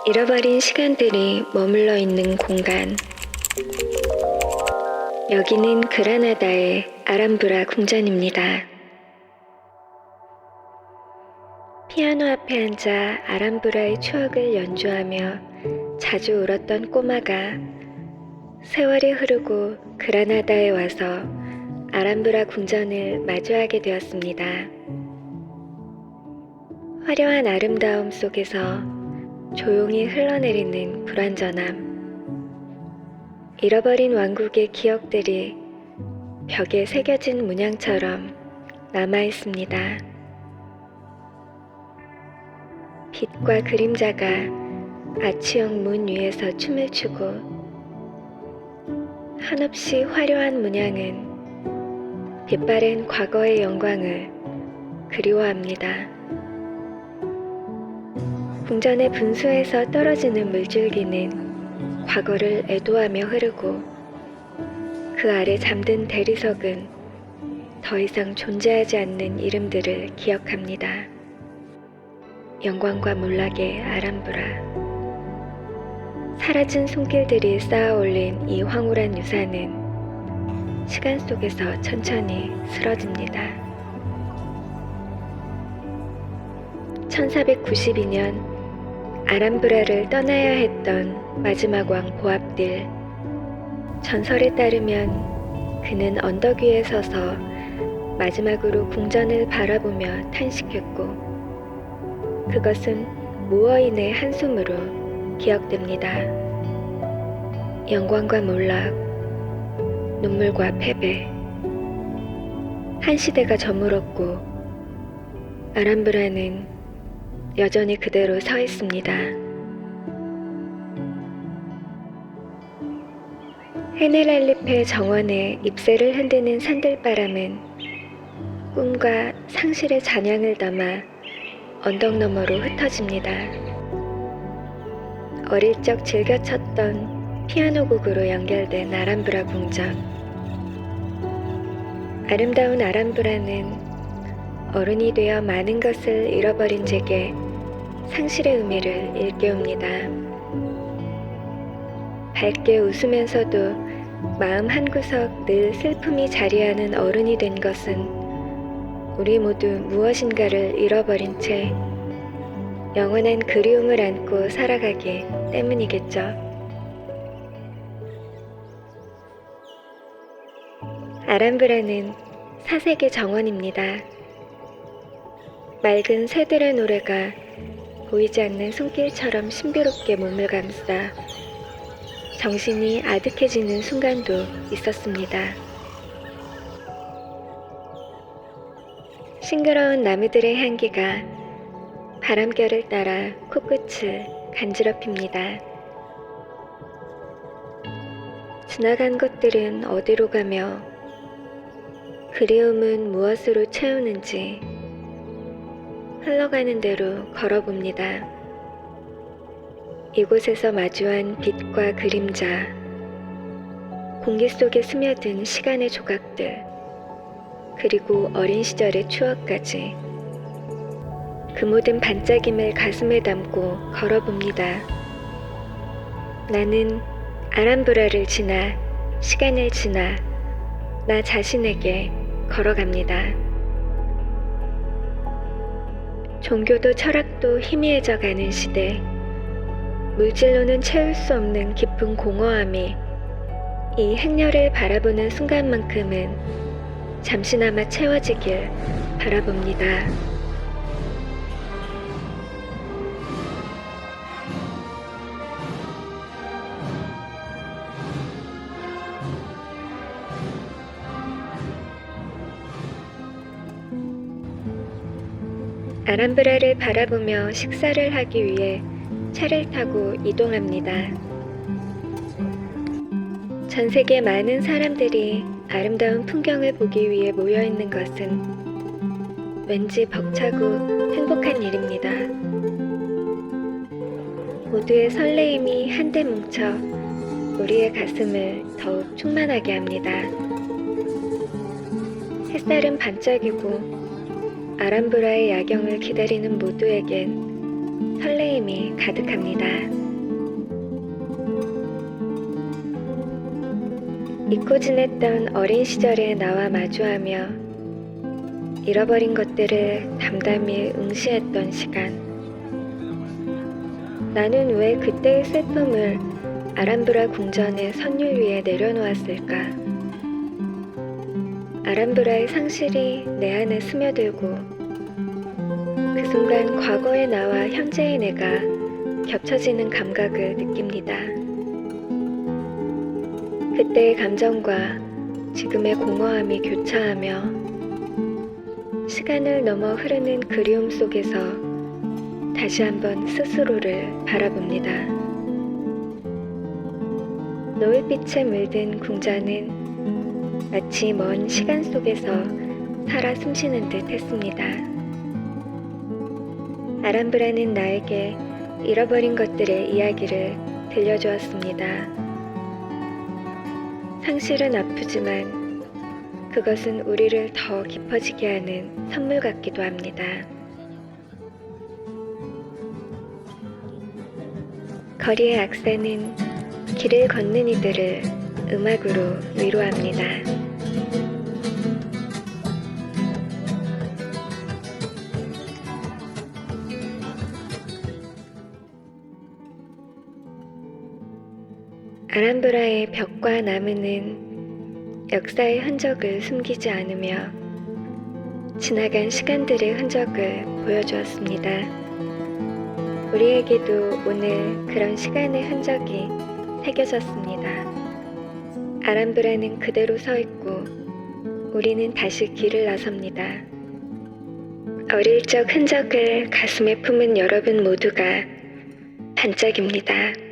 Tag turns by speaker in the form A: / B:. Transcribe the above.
A: 잃어버린 시간들이 머물러 있는 공간. 여기는 그라나다의 아람브라 궁전입니다. 피아노 앞에 앉아 아람브라의 추억을 연주하며 자주 울었던 꼬마가 세월이 흐르고 그라나다에 와서 아람브라 궁전을 마주하게 되었습니다. 화려한 아름다움 속에서 조용히 흘러내리는 불완전함. 잃어버린 왕국의 기억들이 벽에 새겨진 문양처럼 남아있습니다. 빛과 그림자가 아치형 문 위에서 춤을 추고 한없이 화려한 문양은 빛바랜 과거의 영광을 그리워합니다. 궁전의 분수에서 떨어지는 물줄기는 과거를 애도하며 흐르고 그 아래 잠든 대리석은 더 이상 존재하지 않는 이름들을 기억합니다. 영광과 몰락의 아람브라. 사라진 손길들이 쌓아올린 이 황홀한 유산은 시간 속에서 천천히 쓰러집니다. 1492년 아람브라를 떠나야 했던 마지막 왕 보압딜. 전설에 따르면 그는 언덕 위에 서서 마지막으로 궁전을 바라보며 탄식했고 그것은 무어인의 한숨으로 기억됩니다. 영광과 몰락, 눈물과 패배. 한 시대가 저물었고 아람브라는 여전히 그대로 서 있습니다. 헤네랄리페 정원의 잎새를 흔드는 산들바람은 꿈과 상실의 잔향을 담아 언덕 너머로 흩어집니다. 어릴 적 즐겨 쳤던 피아노 곡으로 연결된 아람브라 궁전. 아름다운 아람브라는 어른이 되어 많은 것을 잃어버린 제게 상실의 의미를 일깨웁니다. 밝게 웃으면서도 마음 한구석 늘 슬픔이 자리하는 어른이 된 것은 우리 모두 무엇인가를 잃어버린 채 영원한 그리움을 안고 살아가기 때문이겠죠. 아람브라는 사색의 정원입니다. 맑은 새들의 노래가 보이지 않는 손길처럼 신비롭게 몸을 감싸 정신이 아득해지는 순간도 있었습니다. 싱그러운 나무들의 향기가 바람결을 따라 코끝을 간지럽힙니다. 지나간 것들은 어디로 가며 그리움은 무엇으로 채우는지 흘러가는 대로 걸어봅니다. 이곳에서 마주한 빛과 그림자, 공기 속에 스며든 시간의 조각들, 그리고 어린 시절의 추억까지 그 모든 반짝임을 가슴에 담고 걸어봅니다. 나는 아람브라를 지나 시간을 지나 나 자신에게 걸어갑니다. 종교도 철학도 희미해져 가는 시대. 물질로는 채울 수 없는 깊은 공허함이 이 행렬을 바라보는 순간만큼은 잠시나마 채워지길 바라봅니다. 아람브라를 바라보며 식사를 하기 위해 차를 타고 이동합니다. 전 세계 많은 사람들이 아름다운 풍경을 보기 위해 모여있는 것은 왠지 벅차고 행복한 일입니다. 모두의 설레임이 한데 뭉쳐 우리의 가슴을 더욱 충만하게 합니다. 햇살은 반짝이고 아람브라의 야경을 기다리는 모두에겐 설레임이 가득합니다. 잊고 지냈던 어린 시절의 나와 마주하며 잃어버린 것들을 담담히 응시했던 시간. 나는 왜 그때의 슬픔을 아람브라 궁전의 선율 위에 내려놓았을까? 아람브라의 상실이 내 안에 스며들고 그 순간 과거의 나와 현재의 내가 겹쳐지는 감각을 느낍니다. 그때의 감정과 지금의 공허함이 교차하며 시간을 넘어 흐르는 그리움 속에서 다시 한번 스스로를 바라봅니다. 노을빛에 물든 궁전은 마치 먼 시간 속에서 살아 숨쉬는 듯 했습니다. 아람브라는 나에게 잃어버린 것들의 이야기를 들려주었습니다. 상실은 아프지만 그것은 우리를 더 깊어지게 하는 선물 같기도 합니다. 거리의 악사는 길을 걷는 이들을 음악으로 위로합니다. 아람브라의 벽과 나무는 역사의 흔적을 숨기지 않으며 지나간 시간들의 흔적을 보여주었습니다. 우리에게도 오늘 그런 시간의 흔적이 새겨졌습니다. 아람브라는 그대로 서 있고 우리는 다시 길을 나섭니다. 어릴 적 흔적을 가슴에 품은 여러분 모두가 반짝입니다.